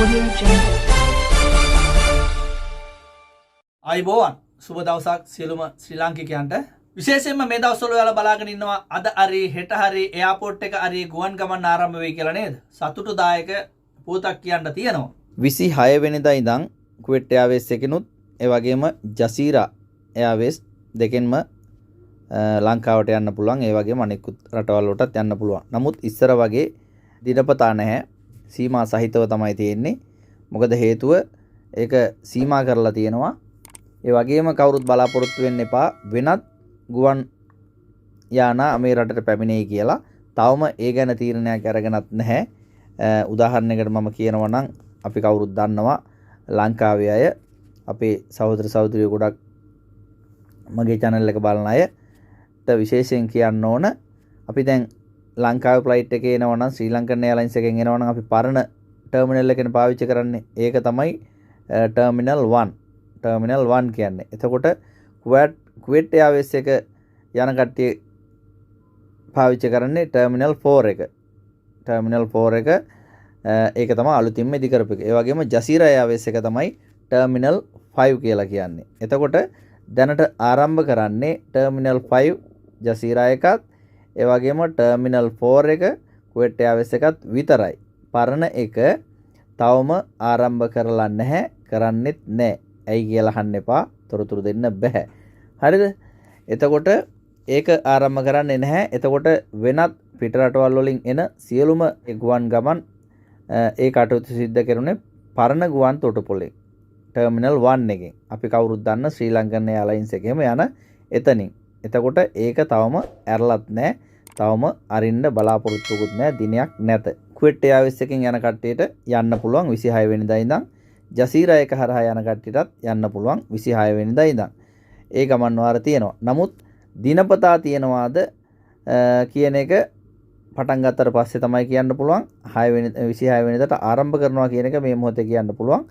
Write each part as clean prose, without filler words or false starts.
Audio Jungle. අයිබෝවන් සුබ දවසක් සියලුම ශ්‍රී ලාංකිකයන්ට විශේෂයෙන්ම මේ දවස්වල ඔයාලා බලාගෙන ඉන්නවා අද හරි හෙට හරි එයාපෝට් එක හරි ගුවන් ගමන් ආරම්භ වෙයි කියලා නේද? සතුටුදායක පුවතක් කියන්න තියෙනවා. 26 වෙනිදා ඉඳන් කුවේට් එයාවේස් එකනොත් ඒ වගේම ජසීරා එයාවේස් දෙකෙන්ම ලංකාවට යන්න පුළුවන්. ඒ වගේම අනෙකුත් රටවල් වලටත් යන්න පුළුවන්. නමුත් ඉස්සර වගේ දිනපතා නැහැ. සීමා සහිතව තමයි තියෙන්නේ. මොකද හේතුව ඒක සීමා කරලා තියෙනවා. ඒ වගේම කවුරුත් බලාපොරොත්තු වෙන්න එපා වෙනත් ගුවන් යාන මේ රටට පැමිණෙයි කියලා. තවම ඒ ගැන තීරණයක් අරගෙනත් නැහැ. උදාහරණයකට මම කියනවා නම් අපි කවුරුත් දන්නවා ලංකාවේ අය අපේ සහෝදර සහෝදරියෝ ගොඩක් මගේ channel එක බලන අයට විශේෂයෙන් කියන්න ඕන අපි දැන් ලංකාවේ ෆ්ලයිට් එකේ එනවා නම් ශ්‍රී ලංකන් එයාලයින්ස් එකෙන් එනවා නම් අපි පරණ ටර්මිනල් එකනේ පාවිච්චි කරන්නේ. ඒක තමයි ටර්මිනල් 1. ටර්මිනල් 1 කියන්නේ. එතකොට කුවේට් එයාවේස් එක යන කට්ටිය පාවිච්චි කරන්නේ ටර්මිනල් 4 එක. ටර්මිනල් 4 එක ඒක තමයි අලුතින්ම ඉදි කරපු එක. ඒ වගේම ජසීරා එයාවේස් එක තමයි ටර්මිනල් 5 කියලා කියන්නේ. එතකොට දැනට ආරම්භ කරන්නේ ටර්මිනල් 5 ජසීරා එකත් ඒ වගේම ටර්මිනල් 4 එක කුවේට් එයාවේස් එකත් විතරයි. පරණ එක තවම ආරම්භ කරලා නැහැ, කරන්නෙත් නැහැ. ඇයි කියලා අහන්න එපා. තොරතුරු දෙන්න බෑ. හරිද? එතකොට ඒක ආරම්භ කරන්නේ නැහැ. එතකොට වෙනත් පිට රටවල් වලින් එන සියලුම ගුවන් ගමන් ඒ කටයුතු සිද්ධ කරුනේ පරණ ගුවන් තොටුපොළේ ටර්මිනල් 1 එකෙන්. අපි කවුරුත් දන්න ශ්‍රී ලංකන් එයාලයින්ස් එකේම යන එතනින්. එතකොට ඒක තවම ඇරලත් නැහැ. තවම අරින්න බලාපොරොත්තුකුත් නැහැ. දිනයක් නැත. කුවේට් එයාවේස් එකෙන් යන කට්ටියට යන්න පුළුවන් 26 වෙනිදා ඉඳන්. ජසීරා එක හරහා යන කට්ටියටත් යන්න පුළුවන් 26 වෙනිදා ඉඳන්. ඒ ගමන් වාර තියෙනවා. නමුත් දිනපතා තියනවාද කියන එක පටන් ගත්තට පස්සේ තමයි කියන්න පුළුවන්. 26 වෙනිදාට ආරම්භ කරනවා කියන එක මේ මොහොතේ කියන්න පුළුවන්.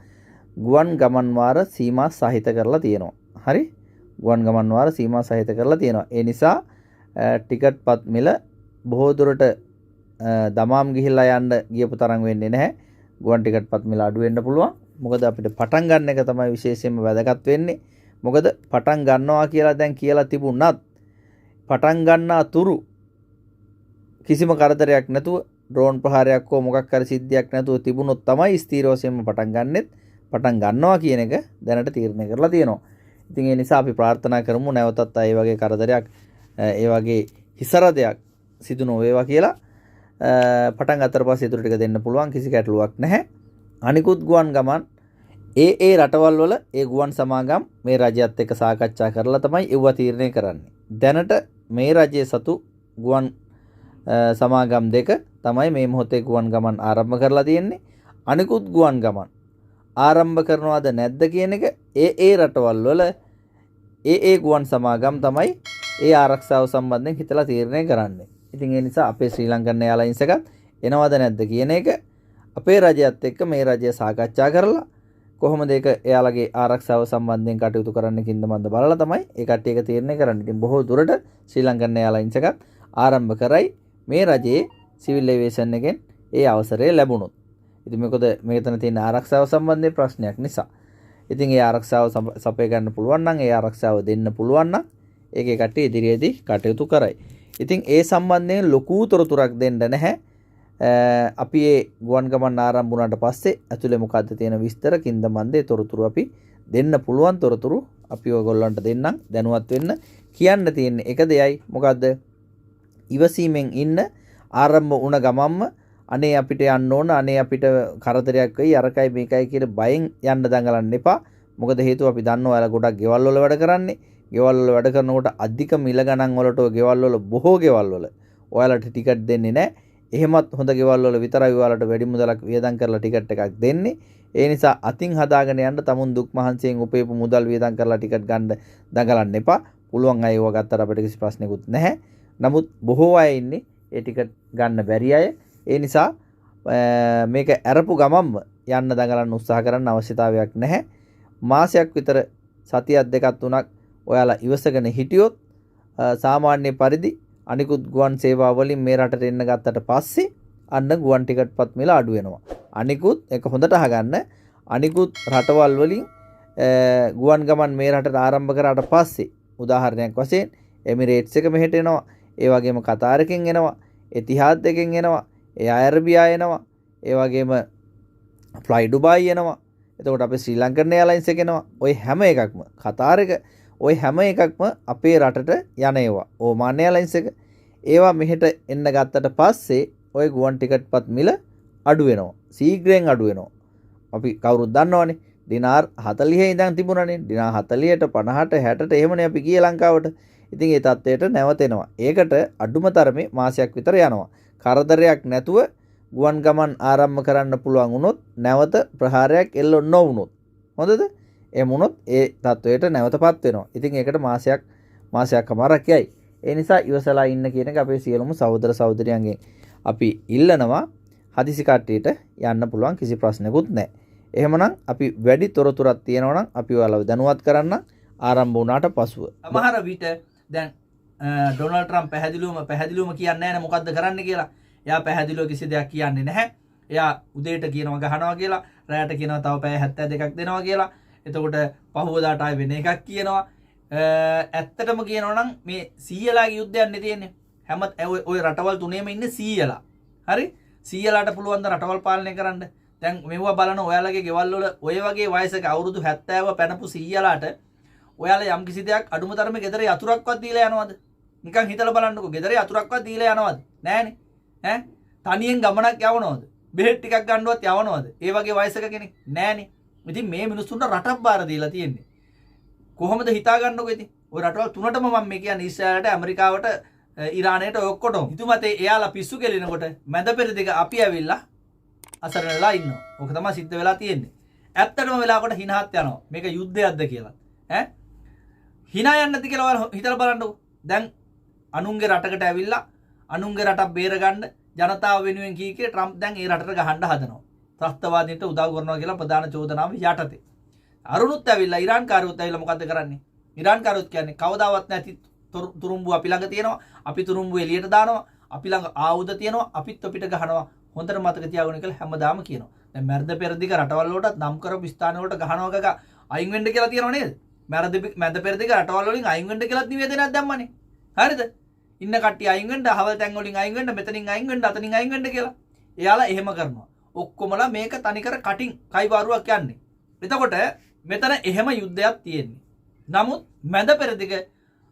ගුවන් ගමන් වාර සීමා සහිත කරලා තියෙනවා. හරි? ගුවන් ගමන් වාර සීමා සහිත කරලා තියෙනවා. ඒ නිසා ටිකට් පත් මිල බොහෝ දුරට දමාම් ගිහිල්ලා යන්න ගියපු තරම් වෙන්නේ නැහැ. ගුවන් ටිකට් පත් මිල අඩු වෙන්න පුළුවන්. මොකද අපිට පටන් ගන්න එක තමයි විශේෂයෙන්ම වැදගත් වෙන්නේ. මොකද පටන් ගන්නවා කියලා දැන් කියලා තිබුණත් පටන් ගන්නා තුරු කිසිම කරදරයක් නැතුව ඩ්‍රෝන් ප්‍රහාරයක් හෝ මොකක් හරි සිද්ධියක් නැතුව තිබුණොත් තමයි ස්ථීර වශයෙන්ම පටන් ගන්නෙත්. පටන් ගන්නවා කියන එක දැනට තීරණය කරලා තියෙනවා. ඉතින් ඒ නිසා අපි ප්‍රාර්ථනා කරමු නැවතත් ඒ වගේ කරදරයක් ඒ වගේ හිසරදයක් සිදු නොවේවා කියලා. පටන් ගත්තට පස්සේ ඊටු ටික දෙන්න පුළුවන්. කිසි ගැටලුවක් නැහැ. අනිකුත් ගුවන් ගමන් ඒ රටවල් වල ඒ ගුවන් සමාගම් මේ රජයත් එක්ක සාකච්ඡා කරලා තමයි ඒව තීරණය කරන්නේ. දැනට මේ රජයේ සතු ගුවන් සමාගම් දෙක තමයි මේ මොහොතේ ගුවන් ගමන් ආරම්භ කරලා තියෙන්නේ. අනිකුත් ගුවන් ගමන් ආරම්භ කරනවද නැද්ද කියන එක ඒ රටවල් වල ඒ ගුවන් සමාගම් තමයි ඒ ආරක්ෂාව සම්බන්ධයෙන් හිතලා තීරණය කරන්නේ. ඉතින් ඒ නිසා අපේ ශ්‍රී ලංකන් එයාලයින්ස් එකත් එනවද නැද්ද කියන එක අපේ රජයත් එක්ක මේ රජය සාකච්ඡා කරලා කොහොමද ඒක එයාලගේ ආරක්ෂාව සම්බන්ධයෙන් කටයුතු කරන්න කින්ද මන්ද බලලා තමයි ඒ කට්ටිය එක තීරණය කරන්නේ. ඉතින් බොහෝ දුරට ශ්‍රී ලංකන් එයාලයින්ස් එකත් ආරම්භ කරයි මේ රජයේ සිවිල් ඒවියේෂන් එකෙන් ඒ අවසරය ලැබුණොත්. ඉතින් මොකද මේතන තියෙන ආරක්ෂාව සම්බන්ධයෙන් ප්‍රශ්නයක් නිසා. ඉතින් ඒ ආරක්ෂාව සපය ගන්න පුළුවන් නම් ඒ ආරක්ෂාව දෙන්න පුළුවන් නම් ඒකේ කට්ටිය ඉදිරියේදී කටයුතු කරයි. ඉතින් ඒ සම්බන්ධයෙන් ලොකු තොරතුරක් දෙන්න නැහැ. අපි ඒ ගුවන් ගමන් ආරම්භ වුණාට පස්සේ ඇතුලේ මොකද්ද තියෙන විස්තර කින්ද මන්දේ තොරතුරු අපි දෙන්න පුළුවන් තොරතුරු අපි ඔයගොල්ලන්ට දෙන්නම් දැනුවත් වෙන්න. කියන්න තියෙන්නේ එක දෙයයි මොකද්ද? ඉවසීමෙන් ඉන්න. ආරම්භ වුණ ගමන්ම අනේ අපිට යන්න ඕන, අනේ අපිට කරදරයක් වෙයි, අරකයි මේකයි කියලා බයෙන් යන්න දඟලන්න එපා. මොකද හේතුව අපි දන්නවා ඔයාලා ගොඩක් ගෙවල් වල වැඩ කරන්නේ. ගෙවල් වල වැඩ කරනකොට අධික මිල ගණන් වලට ගෙවල් වල බොහෝ ගෙවල් වල ඔයාලට ටිකට් දෙන්නේ නැහැ. එහෙමත් හොඳ ගෙවල් වල විතරයි ඔයාලට වැඩි මුදලක් වියදම් කරලා ටිකට් එකක් දෙන්නේ. ඒ නිසා අතින් හදාගෙන යන්න තමුන් දුක් මහන්සියෙන් උපයපු මුදල් වියදම් කරලා ටිකට් ගන්න දඟලන්න එපා. පුළුවන් අය ඒව ගත්තට අපිට කිසි ප්‍රශ්නකුත් නැහැ. නමුත් බොහෝ අය ඉන්නේ ඒ ටිකට් ගන්න බැරි අය. ඒ නිසා මේක අරපු ගමම්ම යන්න දඟලන්න උත්සාහ කරන්න අවශ්‍යතාවයක් නැහැ. මාසයක් විතර සතියක් දෙකක් තුනක් ඔයාලා ඉවසගෙන හිටියොත් සාමාන්‍ය පරිදි අනිකුත් ගුවන් සේවා වලින් මේ රටට එන්න ගත්තට පස්සේ අන්න ගුවන් ටිකට් පත් මිල අඩු වෙනවා. අනිකුත් එක හොඳට අහගන්න අනිකුත් රටවල් වලින් ගුවන් ගමන් මේ රටට ආරම්භ කරාට පස්සේ උදාහරණයක් වශයෙන් එමිරේට්ස් එක මෙහෙට එනවා. ඒ වගේම කතාර් එකෙන් එනවා. එතිහාද් එකෙන් එනවා. එයාර් අරබියා එනවා. ඒ වගේම ෆ්ලයි ඩුබායි එනවා. එතකොට අපේ ශ්‍රී ලංකන් එයාර්ලයින්ස් එක එනවා. ওই හැම එකක්ම කතාර් එක ওই හැම එකක්ම අපේ රටට යන ඒවා. ඕමාන් එයාර්ලයින්ස් එක ඒවා මෙහෙට එන්න ගත්තට පස්සේ ওই ගුවන් ටිකට් පත් මිල අඩු වෙනවා. සීග්‍රයෙන් අඩු වෙනවා. අපි කවුරුත් දන්නවනේ. දිනාර් 40 ඉඳන් තිබුණානේ. දිනාර් 40ට 50ට 60ට එහෙමනේ අපි ගියේ ලංකාවට. ඉතින් ඒ තත්ත්වයට නැවතෙනවා. ඒකට අඩුම තරමේ මාසයක් විතර යනවා. කරදරයක් නැතුව ගුවන් ගමන් ආරම්භ කරන්න පුළුවන් වුණොත් නැවත ප්‍රහාරයක් එල්ල නොවුනොත්. හොඳද? එහෙම වුණොත් ඒ තත්ත්වයට නැවතපත් වෙනවා. ඉතින් ඒකට මාසයක් අමාරක් යයි. ඒ නිසා ඉවසලා ඉන්න කියන එක අපේ සියලුම සහෝදර සහෝදරියන්ගෙන් අපි ඉල්ලනවා. හදිසි කට්ටියට යන්න පුළුවන් කිසි ප්‍රශ්නකුත් නැහැ. එහෙමනම් අපි වැඩි තොරතුරක් තියෙනවා නම් අපි ඔයාලව දැනුවත් කරන්න ආරම්භ වුණාට පසුව. සමහර විට දැන් ඩොනල්ඩ් ට්‍රම්ප් පැහැදිලිවම කියන්නේ නැහැ නේ මොකද්ද කරන්න කියලා. එයා පැහැදිලිව කිසි දෙයක් කියන්නේ නැහැ. එයා උදේට කියනවා ගහනවා කියලා, රැයට කියනවා තව පැය 72ක් දෙනවා කියලා. එතකොට පහුවදාට ආයෙ වෙන එකක් කියනවා. ඇත්තටම කියනවා නම් මේ සීයලාගේ යුද්ධයක් නේ තියෙන්නේ. හැම ඔය රටවල් තුනේම ඉන්නේ සීයලා. හරි? සීයලාට පුළුවන් ද රටවල් පාලනය කරන්න? දැන් මෙවුවා බලන ඔයාලගේ ගෙවල් වල ඔය වගේ වයසක අවුරුදු 70 පැනපු සීයලාට ඔයාලා යම් කිසි දෙයක් අඩුම තරමේ ගෙදර යතුරක්වත් දීලා යනවද? නිකන් හිතලා බලන්නකෝ ගෙදර යතුරක්වත් දීලා යනවද? නෑනේ. ඈ තනියෙන් ගමනක් යවනවද? බෙහෙත් ටිකක් ගන්නවත් යවනවද? ඒ වගේ වයසක කෙනෙක් නෑනේ. ඉතින් මේ මිනිස්සුන්ට රටක් බාර දීලා තියෙන්නේ. කොහොමද හිතා ගන්නකො ඉතින්? ඔය රටවල් තුනටම මම මේ කියන්නේ ඊශ්‍රායලට, ඇමරිකාවට, ඉරානයට ඔක්කොටම. ඉතුමතේ එයාලා පිස්සු කෙලිනකොට මැද පෙරදිග අපි ඇවිල්ලා අසරණ වෙලා ඉන්නවා. ඕක තමයි සිද්ධ වෙලා තියෙන්නේ. ඇත්තටම වෙලාවකට හිනහත් යනවා. මේක යුද්ධයක්ද කියලා. ඈ හිනා යන්නේ නැති කියලා ඔයාලා හිතලා බලන්නකෝ. දැන් අනුන්ගේ රටකට ඇවිල්ලා අනුන්ගේ රටක් බේරගන්න ජනතාව වෙනුවෙන් කීකේ ට්‍රම්ප් දැන් ඒ රටට ගහන්න හදනවා. ත්‍රස්තවාදීන්ට උදව් කරනවා කියලා ප්‍රධාන චෝදනාව යටතේ. අරුණුත් ඇවිල්ලා ඉරාන් කාරුත් ඇවිල්ලා මොකද්ද කරන්නේ? ඉරාන් කාරුත් කියන්නේ කවදාවත් නැති තුරුම්බු අපි ළඟ තියෙනවා. අපි තුරුම්බු එළියට දානවා. අපි ළඟ ආයුධ තියෙනවා. අපිත් අපිට ගහනවා. හොඳට මතක තියාගන්න කියලා හැමදාම කියනවා. දැන් මැරද පෙරදිග රටවල් වලට නම් කරපු ස්ථාන වලට ගහනවක අයින් වෙන්න කියලා තියෙනව නේද? මැද පෙරදිග රටවල් වලින් අයින් වෙන්න කියලා නිවේදනයක් දැම්මනේ. හරිද? ඉන්න කට්ටිය අයින් වෙන්න, අහවල් තැන් වලින් අයින් වෙන්න, මෙතනින් අයින් වෙන්න, අතනින් අයින් වෙන්න කියලා. එයාලා එහෙම කරනවා. ඔක්කොමලා මේක තනිකර කටින් කයිවාරුවක් යන්නේ. එතකොට මෙතන එහෙම යුද්ධයක් තියෙන්නේ. නමුත් මැද පෙරදිග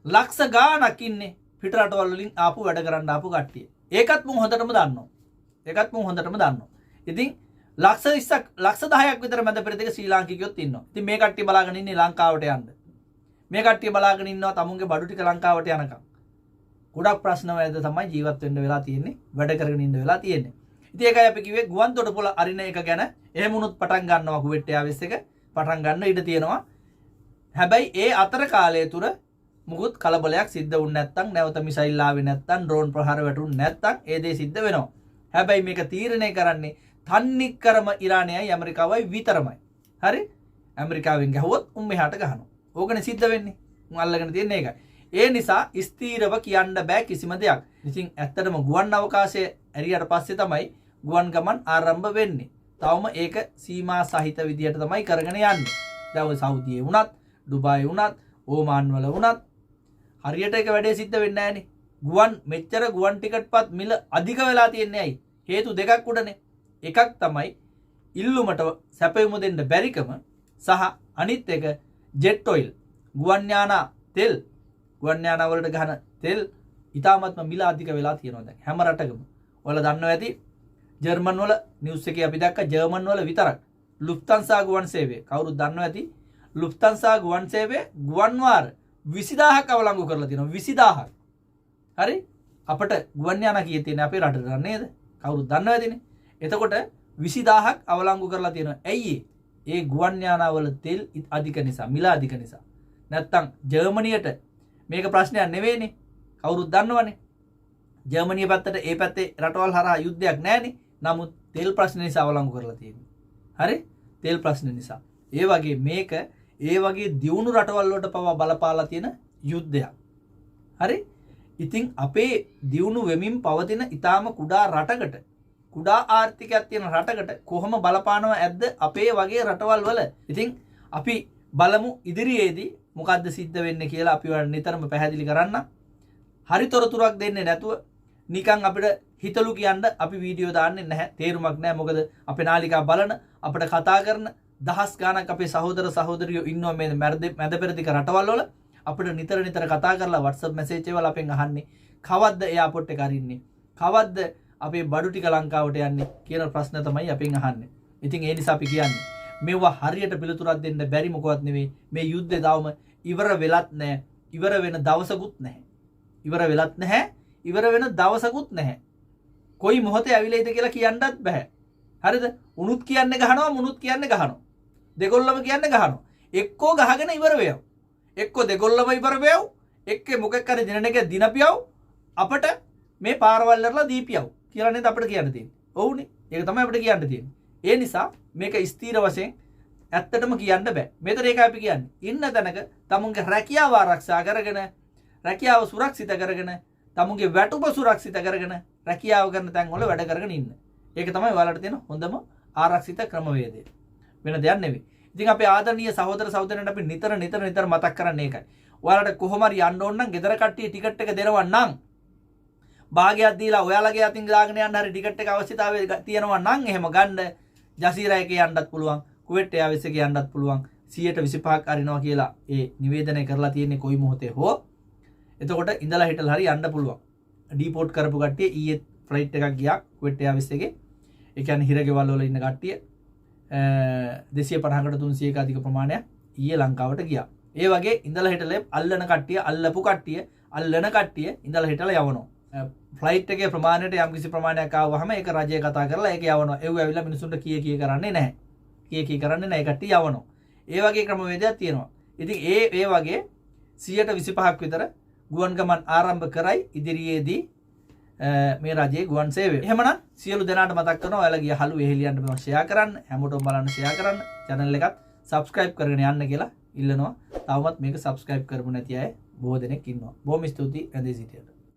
ලක්ෂ ගාණක් ඉන්නේ පිට රටවල් වලින් ආපු වැඩ කරන්න ආපු කට්ටිය. ඒකත් මම හොඳටම දන්නවා. ඉතින් ලක්ෂ 20ක් ලක්ෂ 10ක් විතර මැද පෙරදිග ශ්‍රී ලාංකිකයොත් ඉන්නවා. ඉතින් මේ කට්ටිය බලාගෙන ඉන්නේ ලංකාවට යන්න. මේ කට්ටිය බලාගෙන ඉන්නවා තමුන්ගේ බඩු ටික ලංකාවට යනකම්. ගොඩක් ප්‍රශ්න වලද තමයි ජීවත් වෙන්න වෙලා තියෙන්නේ, වැඩ කරගෙන ඉන්න වෙලා තියෙන්නේ. ඉතින් ඒකයි අපි කිව්වේ ගුවන් තොටුපොළ අරින එක ගැන. එහෙම වුණොත් පටන් ගන්නවා කුවෙට් එයාර්වේස් එක පටන් ගන්න ඉඩ තියෙනවා. හැබැයි ඒ අතර කාලය තුර මුකුත් කලබලයක් සිද්ධ වුනේ නැත්නම්, නැවත මිසයිල් ආවේ නැත්නම්, ඩ්‍රෝන් ප්‍රහාර වැටුනේ නැත්නම් ඒ දේ සිද්ධ වෙනවා. හැබැයි මේක තීරණය කරන්නේ තන්නිකරම ඉරානයයි ඇමරිකාවයි විතරමයි. හරි? ඇමරිකාවෙන් ගහුවොත් උන් මෙහාට ගහනවා. ඕකනේ සිද්ධ වෙන්නේ. උන් අල්ලගෙන තියෙන්නේ ඒකයි. ඒ නිසා ස්ථීරව කියන්න බෑ කිසිම දෙයක්. ඉතින් ඇත්තටම ගුවන් අවකාශය ඇරියට පස්සේ තමයි ගුවන් ගමන් ආරම්භ වෙන්නේ. තවම ඒක සීමා සහිත විදියට තමයි කරගෙන යන්නේ. දැන් ඔය සෞදියේ වුණත්, ඩුබායි වුණත්, ඕමාන් වල වුණත් හරියට ඒක වැඩේ සිද්ධ වෙන්නේ නැහනේ. ගුවන් මෙච්චර ගුවන් ටිකට්පත් මිල අධික වෙලා තියන්නේ ඇයි? හේතු දෙකක් උඩනේ. එකක් තමයි ඉල්ලුමට සැපයුම දෙන්න බැරිකම සහ අනිත් එක ජෙට් ඔයිල් ගුවන් යානා තෙල් ගුවන් යානා වලට ගහන තෙල් ඉතාමත්ම මිල අධික වෙලා තියෙනවා දැන් හැම රටකම. ඔයාලා දන්නවා ඇති ජර්මන් වල නිවුස් එකේ අපි දැක්ක ජර්මන් වල විතරක් ලුෆ්තන්සා ගුවන් සේවය කවුරුත් දන්නවා ඇති ලුෆ්තන්සා ගුවන් සේවය ගුවන් වාර 20000ක් අවලංගු කරලා තියෙනවා 20000ක්. හරි? අපිට ගුවන් යානා කීයේ තියෙන්නේ අපේ රටට නේද? කවුරුත් දන්නවා ඇතිනේ. එතකොට 20000ක් අවලංගු කරලා තියෙනවා. ඇයි ඒ ගුවන් යානාවල තෙල් අධික නිසා, මිල අධික නිසා. නැත්තම් ජර්මනියට මේක ප්‍රශ්නයක් නෙවෙයිනේ. කවුරුත් දන්නවනේ. ජර්මනිය පැත්තට ඒ පැත්තේ රටවල් හරහා යුද්ධයක් නැහැනේ. නමුත් තෙල් ප්‍රශ්න නිසා අවලංගු කරලා තියෙනවා. හරි? තෙල් ප්‍රශ්න නිසා. ඒ වගේ මේක ඒ වගේ දියුණු රටවල් වලට පවා බලපාලා තියෙන යුද්ධයක්. හරි? ඉතින් අපේ දියුණු වෙමින් පවතින ඊටාම කුඩා රටකට කුඩා ආර්ථිකයක් තියෙන රටකට කොහොම බලපානවා ඇද්ද අපේ වගේ රටවල් වල. ඉතින් අපි බලමු ඉදිරියේදී මොකද්ද සිද්ධ වෙන්නේ කියලා අපි ඔයාලට නිතරම පැහැදිලි කරන්න. හරි තොරතුරක් දෙන්නේ නැතුව නිකන් අපිට හිතලු කියන්න අපි වීඩියෝ දාන්නේ නැහැ. තේරුමක් නැහැ. මොකද අපේ නාලිකා බලන අපිට කතා කරන දහස් ගාණක් අපේ සහෝදර සහෝදරියෝ ඉන්නවා මේ මැද පෙරදිග රටවල් වල. අපිට නිතර කතා කරලා WhatsApp message වල අපෙන් අහන්නේ කවද්ද එයාපෝට් එක අරින්නේ? කවද්ද අපේ බඩු ටික ලංකාවට යන්නේ කියන ප්‍රශ්න තමයි අපෙන් අහන්නේ. ඉතින් ඒ නිසා අපි කියන්නේ මේවා හරියට පිළිතුරක් දෙන්න බැරි මොකවත් නෙවෙයි. මේ යුද්ධය තාම ඉවර වෙලත් නැහැ. ඉවර වෙන දවසකුත් නැහැ. ඉවර වෙලත් නැහැ. ඉවර වෙන දවසකුත් නැහැ. කොයි මොහොතේ ඇවිල්ලායිද කියලා කියන්නත් බෑ. හරිද? උනුත් කියන්නේ ගහනවා මුනුත් කියන්නේ ගහනවා. දෙගොල්ලම කියන්නේ ගහනවා. එක්කෝ ගහගෙන ඉවර වෙයව. එක්කෝ දෙගොල්ලම ඉවර වෙයව. එක්කේ මොකෙක් හරි දිනන එක දිනපියව. අපට මේ පාරවල් වලලා දීපියව කියලා නේද අපිට කියන්න තියෙන්නේ. ඔව්නේ. ඒක තමයි අපිට කියන්න තියෙන්නේ. ඒ නිසා මේක ස්ථීර වශයෙන් ඇත්තටම කියන්න බෑ. මෙතන ඒකයි අපි කියන්නේ. ඉන්න තැනක තමුන්ගේ රැකියාව ආරක්ෂා කරගෙන, රැකියාව සුරක්ෂිත කරගෙන, තමුන්ගේ වැටුප සුරක්ෂිත කරගෙන රැකියාව කරන තැන් වල වැඩ කරගෙන ඉන්න. ඒක තමයි ඔයාලට තියෙන හොඳම ආරක්ෂිත ක්‍රමවේදය. වෙන දෙයක් නෙවෙයි. ඉතින් අපේ ආදරණීය සහෝදර සහෝදරයන්ට අපි නිතර මතක් කරන්නේ ඒකයි. ඔයාලට කොහොම හරි යන්න ඕන නම් ගෙදර කට්ටිය ටිකට් එක දෙනවා නම් භාගයක් දීලා ඔයාලගේ අතින් දාගෙන යන්න හරි ටිකට් එක අවශ්‍යතාවය තියෙනවා නම් එහෙම ගන්න. ජසීරා එකේ යන්නත් පුළුවන්. කුවේට් එයාර්වේස් එකේ යන්නත් පුළුවන්. 125ක් අරිනවා කියලා ඒ නිවේදනය කරලා තියෙන්නේ කොයි මොහොතේ හෝ. එතකොට ඉඳලා හිටලා හරි යන්න පුළුවන්. ඩීපෝට් කරපු කට්ටිය ඊයේ ෆ්ලයිට් එකක් ගියා කුවේට් එයාර්වේස් එකේ. ඒ කියන්නේ හිරගෙවල් වල ඉන්න කට්ටිය 250කට 300ක අධික ප්‍රමාණයක් ඊයේ ලංකාවට ගියා. ඒ වගේ ඉඳලා හිටලා අල්ලන කට්ටිය අල්ලපු කට්ටිය අල්ලන කට්ටිය ඉඳලා හිටලා යවනවා. ෆ්ලයිට් එකේ ප්‍රමාණයට යම්කිසි ප්‍රමාණයක් ආවම ඒක රජය කතා කරලා ඒක යවනවා. ඒව ඇවිල්ලා මිනිසුන්ට කී කරන්නේ නැහැ. කී කරන්නේ නැහැ. ඒ කට්ටිය යවනවා. ඒ වගේ ක්‍රමවේදයක් තියෙනවා. ඉතින් ඒ වගේ 125ක් විතර ගුවන් ගමන් ආරම්භ කරයි ඉදිරියේදී මේ රජයේ ගුවන් සේවය. එහෙමනම් සියලු දෙනාට මතක් කරනවා ඔයාලගේ යහළු එහෙලියන්ට මේවා ෂෙයා කරන්න, හැමෝටම බලන්න ෂෙයා කරන්න, channel එකත් subscribe කරගෙන යන්න කියලා ඉල්ලනවා. තවමත් මේක subscribe කරමු නැති අය බොහෝ දෙනෙක් ඉන්නවා. බොහොම ස්තුතියි ඇඳී සිටියට.